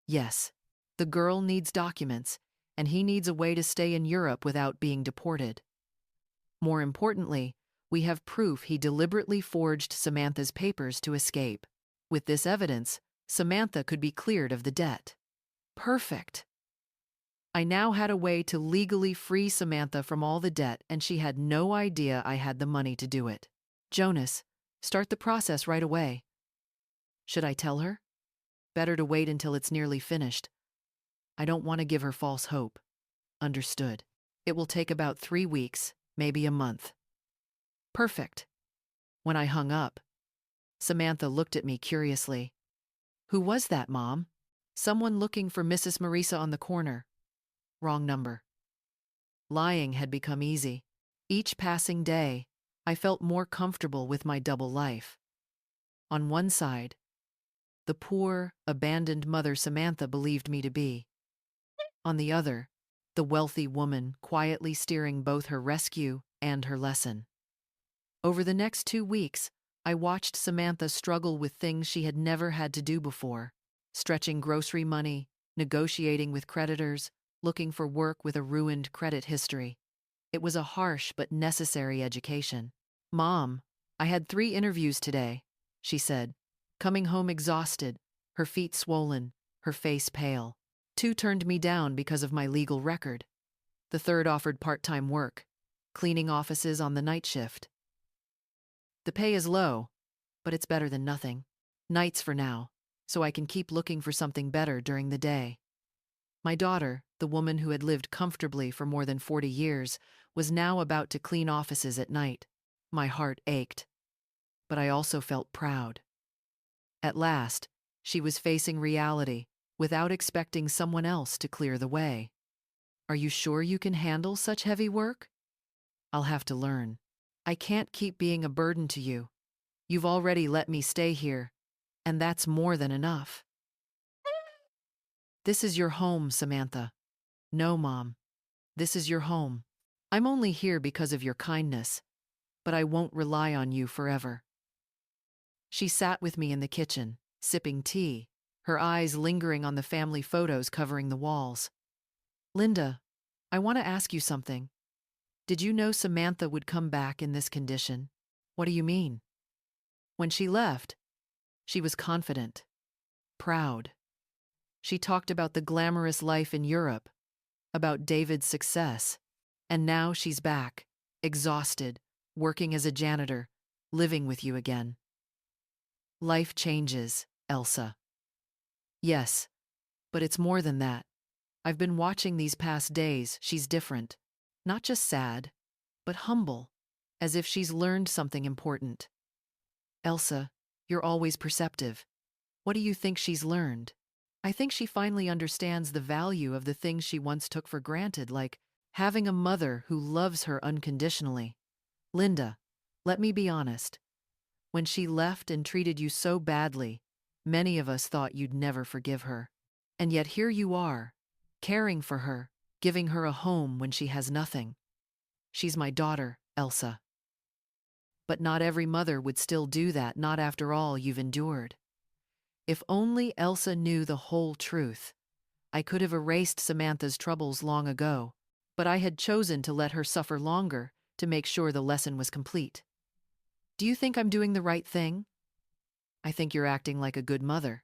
"Yes. The girl needs documents, and he needs a way to stay in Europe without being deported. More importantly, we have proof he deliberately forged Samantha's papers to escape. With this evidence, Samantha could be cleared of the debt." Perfect. I now had a way to legally free Samantha from all the debt, and she had no idea I had the money to do it. "Jonas, start the process right away." Should I tell her? Better to wait until it's nearly finished. I don't want to give her false hope. Understood. It will take about 3 weeks, maybe a month. Perfect. When I hung up, Samantha looked at me curiously. "Who was that, Mom?" "Someone looking for Mrs. Marisa on the corner." Wrong number. Lying had become easy. Each passing day, I felt more comfortable with my double life. On one side, the poor, abandoned mother Samantha believed me to be. On the other, the wealthy woman quietly steering both her rescue and her lesson. Over the next 2 weeks, I watched Samantha struggle with things she had never had to do before. Stretching grocery money, negotiating with creditors, looking for work with a ruined credit history. It was a harsh but necessary education. "Mom, I had 3 interviews today," she said, coming home exhausted, her feet swollen, her face pale. 2 turned me down because of my legal record. The third offered part-time work, cleaning offices on the night shift. The pay is low, but it's better than nothing. Nights for now, so I can keep looking for something better during the day. My daughter, the woman who had lived comfortably for more than 40 years, was now about to clean offices at night. My heart ached, but I also felt proud. At last, she was facing reality without expecting someone else to clear the way. "Are you sure you can handle such heavy work?" "I'll have to learn. I can't keep being a burden to you. You've already let me stay here, and that's more than enough." "This is your home, Samantha." "No, Mom. This is your home. I'm only here because of your kindness, but I won't rely on you forever." She sat with me in the kitchen, sipping tea, her eyes lingering on the family photos covering the walls. "Linda, I want to ask you something. Did you know Samantha would come back in this condition?" "What do you mean?" "When she left, she was confident, proud. She talked about the glamorous life in Europe, about David's success, and now she's back, exhausted, working as a janitor, living with you again." Life changes, Elsa. Yes, but it's more than that. I've been watching these past days. She's different. Not just sad, but humble, as if she's learned something important. Elsa, you're always perceptive. What do you think she's learned? I think she finally understands the value of the things she once took for granted, like having a mother who loves her unconditionally. Linda, let me be honest. When she left and treated you so badly, many of us thought you'd never forgive her. And yet here you are, caring for her, giving her a home when she has nothing. She's my daughter, Elsa. But not every mother would still do that, not after all you've endured. If only Elsa knew the whole truth. I could have erased Samantha's troubles long ago, but I had chosen to let her suffer longer to make sure the lesson was complete. Do you think I'm doing the right thing? I think you're acting like a good mother,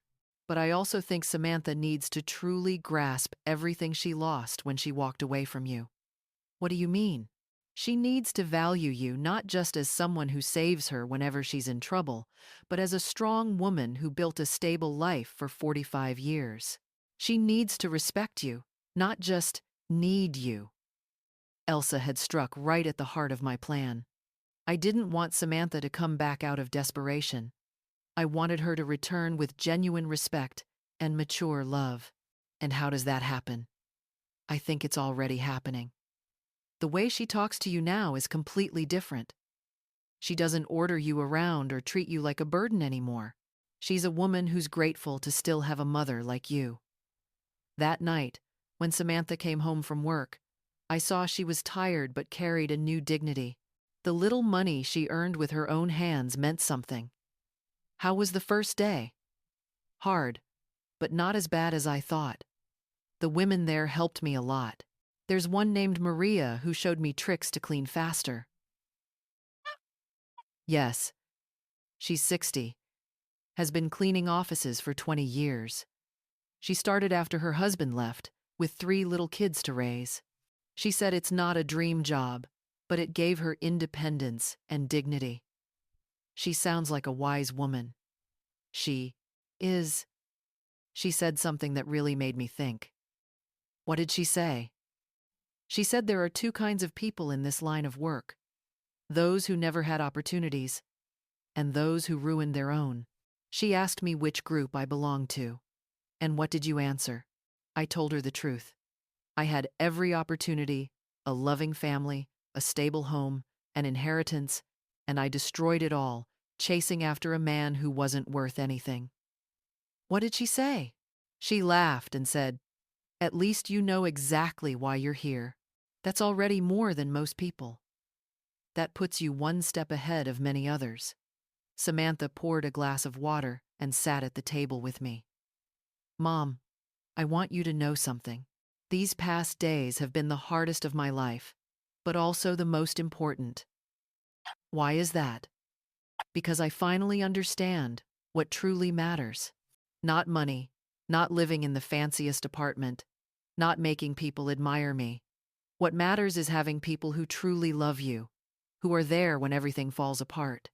but I also think Samantha needs to truly grasp everything she lost when she walked away from you. What do you mean? She needs to value you not just as someone who saves her whenever she's in trouble, but as a strong woman who built a stable life for 45 years. She needs to respect you, not just need you. Elsa had struck right at the heart of my plan. I didn't want Samantha to come back out of desperation. I wanted her to return with genuine respect and mature love. And how does that happen? I think it's already happening. The way she talks to you now is completely different. She doesn't order you around or treat you like a burden anymore. She's a woman who's grateful to still have a mother like you. That night, when Samantha came home from work, I saw she was tired but carried a new dignity. The little money she earned with her own hands meant something. How was the first day? Hard, but not as bad as I thought. The women there helped me a lot. There's one named Maria who showed me tricks to clean faster. Yes, she's 60, has been cleaning offices for 20 years. She started after her husband left, with 3 little kids to raise. She said it's not a dream job, but it gave her independence and dignity. She sounds like a wise woman. She is. She said something that really made me think. What did she say? She said there are 2 kinds of people in this line of work: those who never had opportunities, and those who ruined their own. She asked me which group I belonged to. And what did you answer? I told her the truth. I had every opportunity, a loving family, a stable home, an inheritance, and I destroyed it all, chasing after a man who wasn't worth anything. What did she say? She laughed and said, "At least you know exactly why you're here. That's already more than most people. That puts you one step ahead of many others." Samantha poured a glass of water and sat at the table with me. "Mom, I want you to know something. These past days have been the hardest of my life, but also the most important." Why is that? Because I finally understand what truly matters. Not money, not living in the fanciest apartment, not making people admire me. What matters is having people who truly love you, who are there when everything falls apart.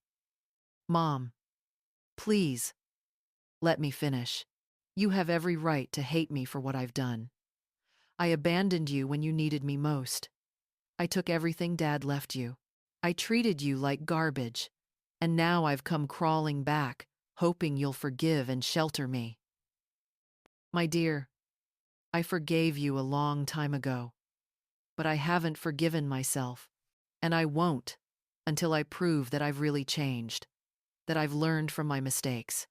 Mom, please, let me finish. You have every right to hate me for what I've done. I abandoned you when you needed me most. I took everything Dad left you. I treated you like garbage. And now I've come crawling back, hoping you'll forgive and shelter me. My dear, I forgave you a long time ago, but I haven't forgiven myself, and I won't until I prove that I've really changed, that I've learned from my mistakes.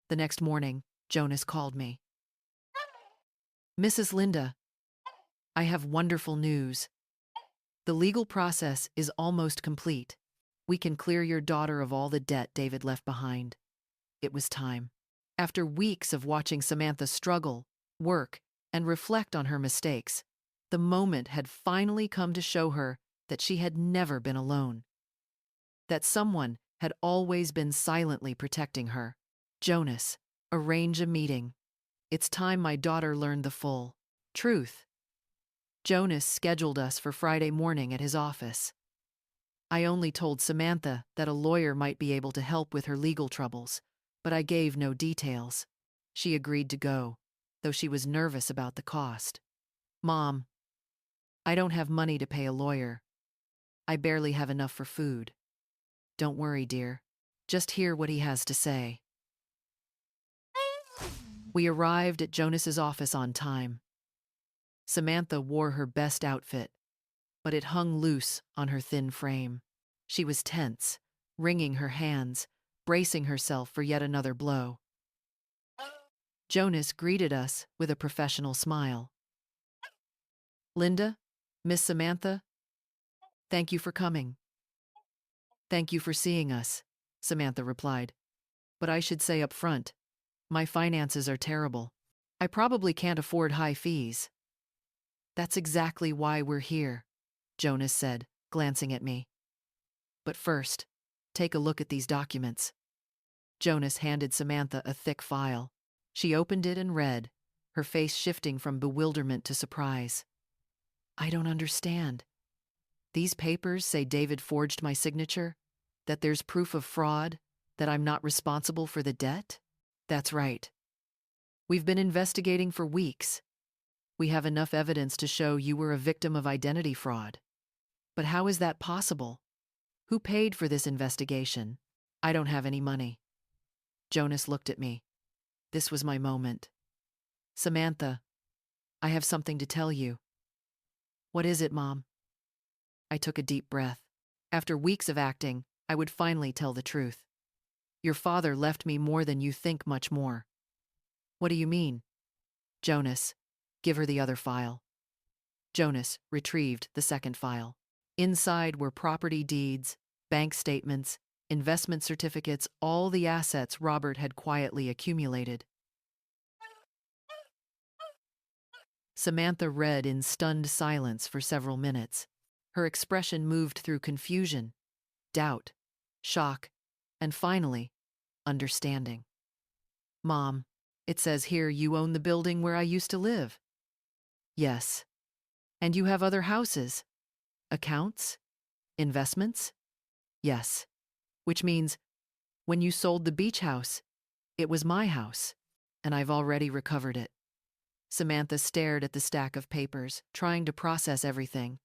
The next morning, Jonas called me. "Mrs. Linda, I have wonderful news. The legal process is almost complete. We can clear your daughter of all the debt David left behind." It was time. After weeks of watching Samantha struggle, work, and reflect on her mistakes, the moment had finally come to show her that she had never been alone. That someone had always been silently protecting her. "Jonas, arrange a meeting. It's time my daughter learned the full truth." Jonas scheduled us for Friday morning at his office. I only told Samantha that a lawyer might be able to help with her legal troubles, but I gave no details. She agreed to go, though she was nervous about the cost. "Mom, I don't have money to pay a lawyer. I barely have enough for food. Don't worry, dear. Just hear what he has to say." We arrived at Jonas's office on time. Samantha wore her best outfit, but it hung loose on her thin frame. She was tense, wringing her hands, bracing herself for yet another blow. Jonas greeted us with a professional smile. "Linda, Miss Samantha, thank you for coming." "Thank you for seeing us," Samantha replied. "But I should say up front, my finances are terrible. I probably can't afford high fees." "That's exactly why we're here," Jonas said, glancing at me. "But first, take a look at these documents." Jonas handed Samantha a thick file. She opened it and read, her face shifting from bewilderment to surprise. "I don't understand. These papers say David forged my signature? That there's proof of fraud? That I'm not responsible for the debt?" "That's right. We've been investigating for weeks. We have enough evidence to show you were a victim of identity fraud." "But how is that possible? Who paid for this investigation?" "I don't have any money." Jonas looked at me. This was my moment. "Samantha, I have something to tell you." "What is it, Mom?" I took a deep breath. After weeks of acting, I would finally tell the truth. "Your father left me more than you think, much more." "What do you mean?" "Jonas, give her the other file." Jonas retrieved the second file. Inside were property deeds, bank statements, investment certificates, all the assets Robert had quietly accumulated. Samantha read in stunned silence for several minutes. Her expression moved through confusion, doubt, shock, and finally, understanding. "Mom, it says here you own the building where I used to live." "Yes." "And you have other houses? Accounts? Investments?" "Yes." "Which means, when you sold the beach house, it was my house, and I've already recovered it." Samantha stared at the stack of papers, trying to process everything.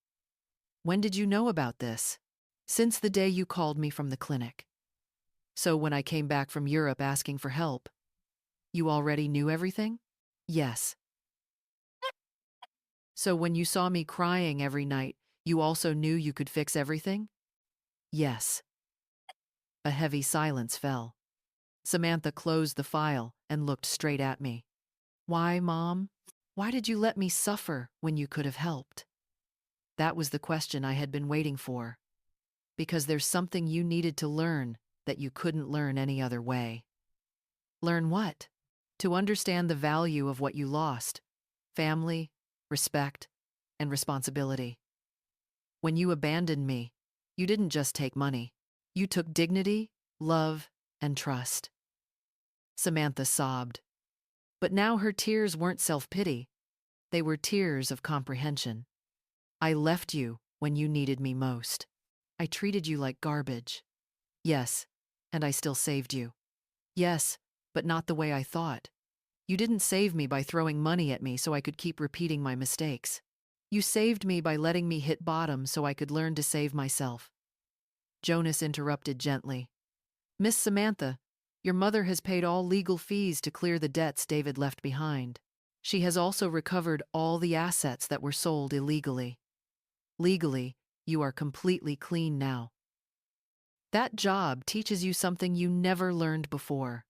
"When did you know about this?" "Since the day you called me from the clinic." "So when I came back from Europe asking for help, you already knew everything?" "Yes." "So when you saw me crying every night, you also knew you could fix everything?" "Yes." A heavy silence fell. Samantha closed the file and looked straight at me. "Why, Mom? Why did you let me suffer when you could have helped?" That was the question I had been waiting for. "Because there's something you needed to learn that you couldn't learn any other way." "Learn what?" "To understand the value of what you lost: family, respect, and responsibility. When you abandoned me, you didn't just take money. You took dignity, love, and trust." Samantha sobbed. But now her tears weren't self-pity. They were tears of comprehension. "I left you when you needed me most. I treated you like garbage." "Yes, and I still saved you." "Yes, but not the way I thought. You didn't save me by throwing money at me so I could keep repeating my mistakes. You saved me by letting me hit bottom so I could learn to save myself." Jonas interrupted gently. "Miss Samantha, your mother has paid all legal fees to clear the debts David left behind. She has also recovered all the assets that were sold illegally. Legally, you are completely clean now. That job teaches you something you never learned before: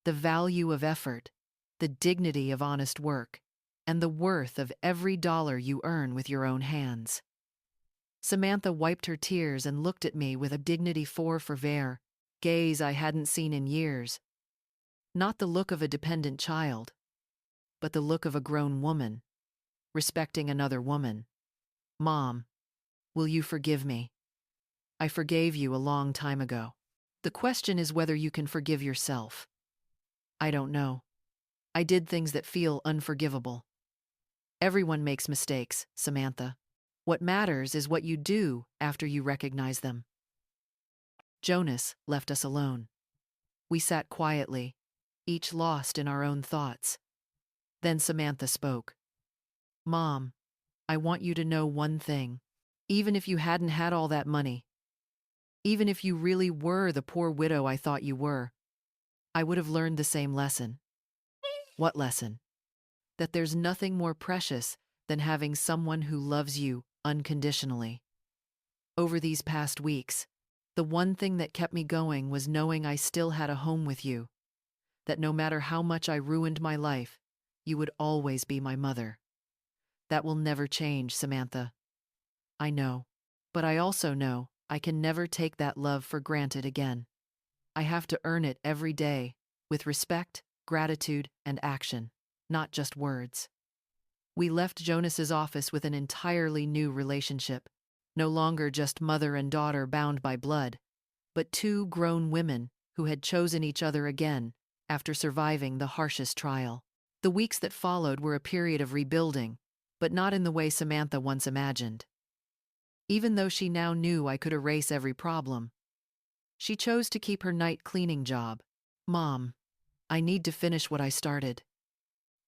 the value of effort, the dignity of honest work, and the worth of every dollar you earn with your own hands." Samantha wiped her tears and looked at me with a dignity for verve, gaze I hadn't seen in years. Not the look of a dependent child, but the look of a grown woman, respecting another woman. "Mom, will you forgive me? I forgave you a long time ago. The question is whether you can forgive yourself." "I don't know. I did things that feel unforgivable." "Everyone makes mistakes, Samantha. What matters is what you do after you recognize them." Jonas left us alone. We sat quietly, each lost in our own thoughts. Then Samantha spoke. "Mom, I want you to know one thing. Even if you hadn't had all that money, even if you really were the poor widow I thought you were, I would have learned the same lesson. What lesson? That there's nothing more precious than having someone who loves you unconditionally. Over these past weeks, the one thing that kept me going was knowing I still had a home with you, that no matter how much I ruined my life, you would always be my mother. That will never change, Samantha. I know. But I also know I can never take that love for granted again. I have to earn it every day, with respect, gratitude, and action, not just words. We left Jonas's office with an entirely new relationship, no longer just mother and daughter bound by blood, but two grown women who had chosen each other again after surviving the harshest trial. The weeks that followed were a period of rebuilding, but not in the way Samantha once imagined. Even though she now knew I could erase every problem, she chose to keep her night cleaning job. "Mom, I need to finish what I started,"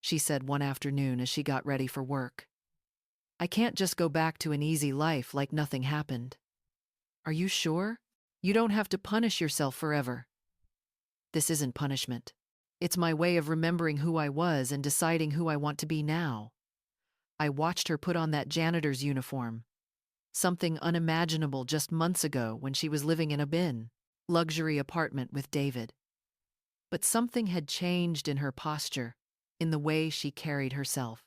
she said one afternoon as she got ready for work. "I can't just go back to an easy life like nothing happened." "Are you sure? You don't have to punish yourself forever." "This isn't punishment. It's my way of remembering who I was and deciding who I want to be now." I watched her put on that janitor's uniform, something unimaginable just months ago when she was living in a luxury apartment with David. But something had changed in her posture, in the way she carried herself.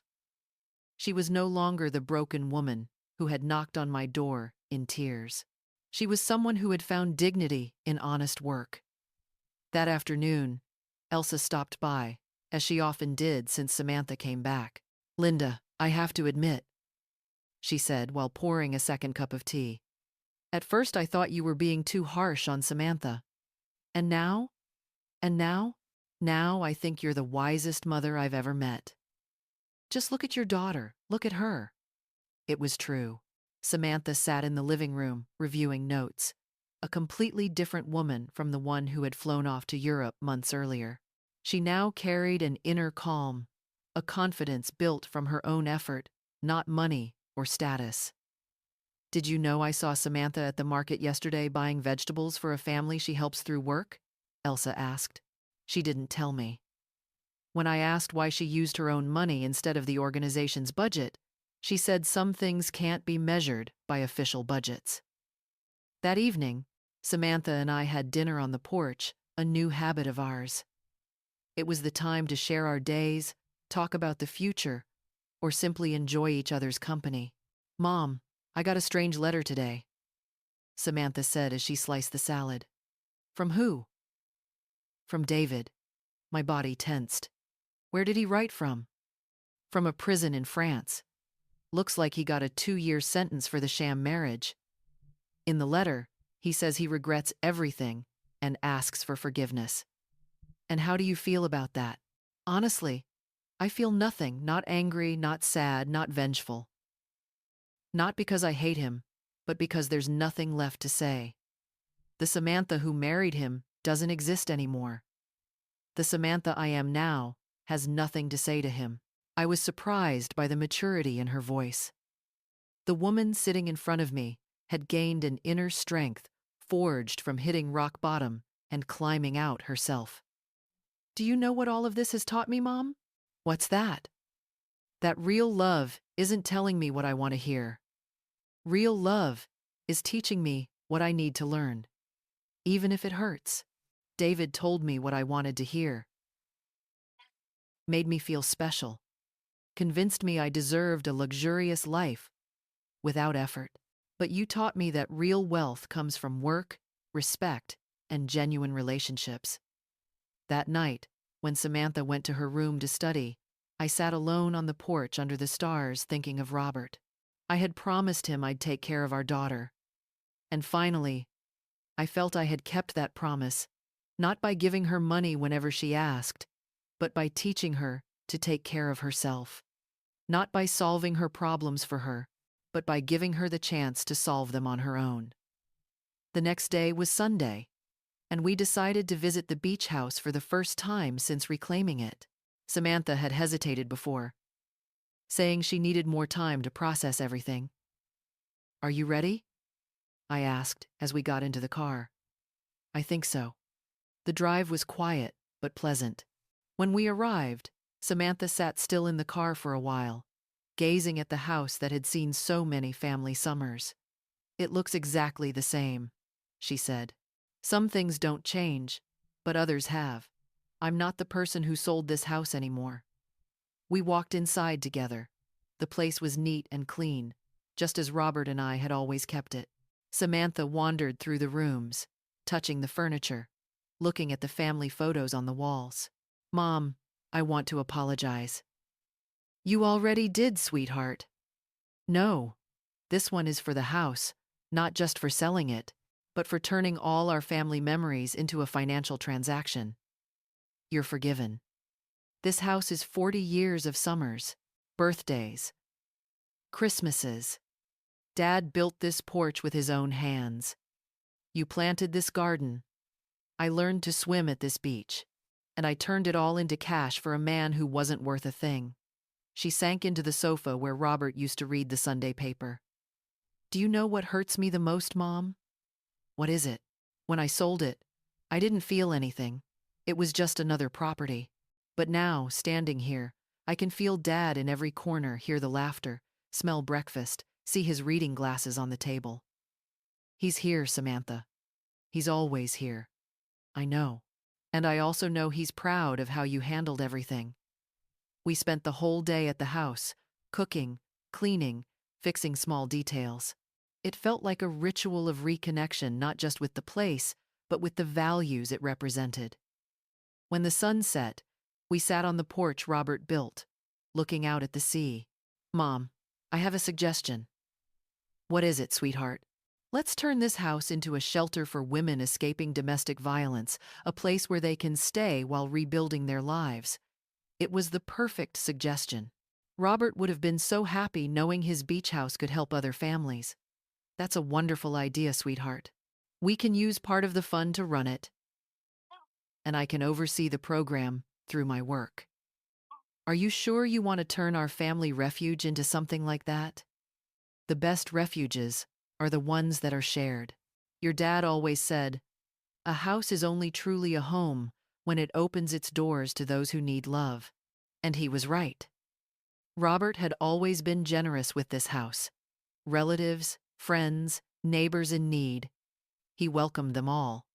She was no longer the broken woman who had knocked on my door in tears. She was someone who had found dignity in honest work. That afternoon, Elsa stopped by, as she often did since Samantha came back. "Linda, I have to admit," she said while pouring a second cup of tea. "At first I thought you were being too harsh on Samantha. And now? And now? Now I think you're the wisest mother I've ever met. Just look at your daughter. Look at her." It was true. Samantha sat in the living room, reviewing notes, a completely different woman from the one who had flown off to Europe months earlier. She now carried an inner calm, a confidence built from her own effort, not money or status. "Did you know I saw Samantha at the market yesterday buying vegetables for a family she helps through work?" Elsa asked. "She didn't tell me. When I asked why she used her own money instead of the organization's budget, she said some things can't be measured by official budgets." That evening, Samantha and I had dinner on the porch, a new habit of ours. It was the time to share our days, talk about the future, or simply enjoy each other's company. "Mom, I got a strange letter today," Samantha said as she sliced the salad. "From who?" "From David." My body tensed. "Where did he write from?" "From a prison in France. Looks like he got a 2-year sentence for the sham marriage. In the letter, he says he regrets everything and asks for forgiveness." "And how do you feel about that?" "Honestly, I feel nothing, not angry, not sad, not vengeful. Not because I hate him, but because there's nothing left to say. The Samantha who married him doesn't exist anymore. The Samantha I am now has nothing to say to him." I was surprised by the maturity in her voice. The woman sitting in front of me had gained an inner strength forged from hitting rock bottom and climbing out herself. "Do you know what all of this has taught me, Mom?" "What's that?" "That real love isn't telling me what I want to hear. Real love is teaching me what I need to learn, even if it hurts." David told me what I wanted to hear. Made me feel special. Convinced me I deserved a luxurious life without effort. But you taught me that real wealth comes from work, respect, and genuine relationships. That night, when Samantha went to her room to study, I sat alone on the porch under the stars thinking of Robert. I had promised him I'd take care of our daughter. And finally, I felt I had kept that promise, not by giving her money whenever she asked, but by teaching her to take care of herself. Not by solving her problems for her, but by giving her the chance to solve them on her own. The next day was Sunday, and we decided to visit the beach house for the first time since reclaiming it. Samantha had hesitated before, saying she needed more time to process everything. "Are you ready?" I asked as we got into the car. "I think so." The drive was quiet but pleasant. When we arrived, Samantha sat still in the car for a while, gazing at the house that had seen so many family summers. "It looks exactly the same," she said. "Some things don't change, but others have. I'm not the person who sold this house anymore." We walked inside together. The place was neat and clean, just as Robert and I had always kept it. Samantha wandered through the rooms, touching the furniture, looking at the family photos on the walls. "Mom, I want to apologize." "You already did, sweetheart." "No, this one is for the house, not just for selling it, but for turning all our family memories into a financial transaction. You're forgiven. This house is 40 years of summers, birthdays, Christmases. Dad built this porch with his own hands. You planted this garden. I learned to swim at this beach, and I turned it all into cash for a man who wasn't worth a thing." She sank into the sofa where Robert used to read the Sunday paper. "Do you know what hurts me the most, Mom?" "What is it?" "When I sold it, I didn't feel anything. It was just another property. But now, standing here, I can feel Dad in every corner, hear the laughter, smell breakfast, see his reading glasses on the table. He's here, Samantha. He's always here. I know. And I also know he's proud of how you handled everything. We spent the whole day at the house, cooking, cleaning, fixing small details. It felt like a ritual of reconnection, not just with the place, but with the values it represented. When the sun set, we sat on the porch Robert built, looking out at the sea. "Mom, I have a suggestion." "What is it, sweetheart?" "Let's turn this house into a shelter for women escaping domestic violence, a place where they can stay while rebuilding their lives." It was the perfect suggestion. Robert would have been so happy knowing his beach house could help other families. "That's a wonderful idea, sweetheart. We can use part of the fund to run it, and I can oversee the program through my work." "Are you sure you want to turn our family refuge into something like that?" "The best refuges are the ones that are shared. Your dad always said, 'A house is only truly a home when it opens its doors to those who need love.' And he was right." Robert had always been generous with this house. Relatives, friends, neighbors in need. He welcomed them all.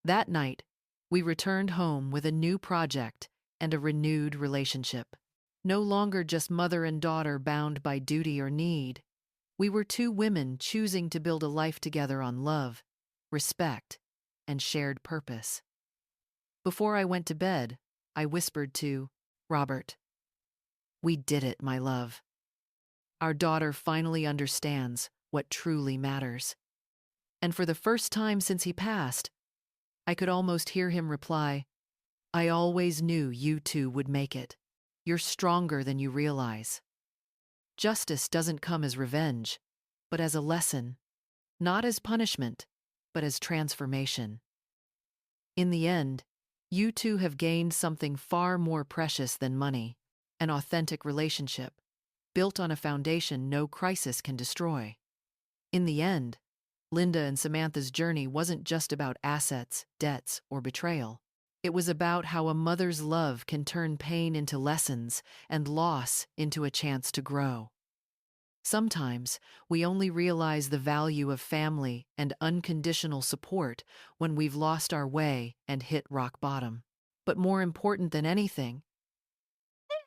That night, we returned home with a new project and a renewed relationship. No longer just mother and daughter bound by duty or need. We were two women choosing to build a life together on love, respect, and shared purpose. Before I went to bed, I whispered to Robert, "We did it, my love. Our daughter finally understands what truly matters." And for the first time since he passed, I could almost hear him reply, "I always knew you two would make it. You're stronger than you realize." Justice doesn't come as revenge, but as a lesson, not as punishment, but as transformation. In the end, you two have gained something far more precious than money, an authentic relationship, built on a foundation no crisis can destroy. In the end, Linda and Samantha's journey wasn't just about assets, debts, or betrayal. It was about how a mother's love can turn pain into lessons and loss into a chance to grow. Sometimes we only realize the value of family and unconditional support when we've lost our way and hit rock bottom. But more important than anything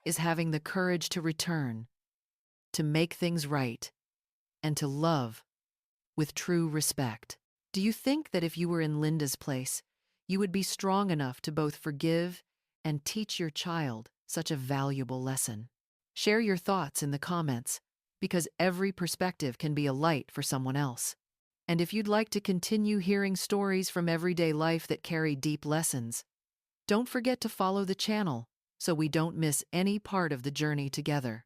is having the courage to return, to make things right, and to love with true respect. Do you think that if you were in Linda's place, you would be strong enough to both forgive and teach your child such a valuable lesson? Share your thoughts in the comments, because every perspective can be a light for someone else. And if you'd like to continue hearing stories from everyday life that carry deep lessons, don't forget to follow the channel so we don't miss any part of the journey together.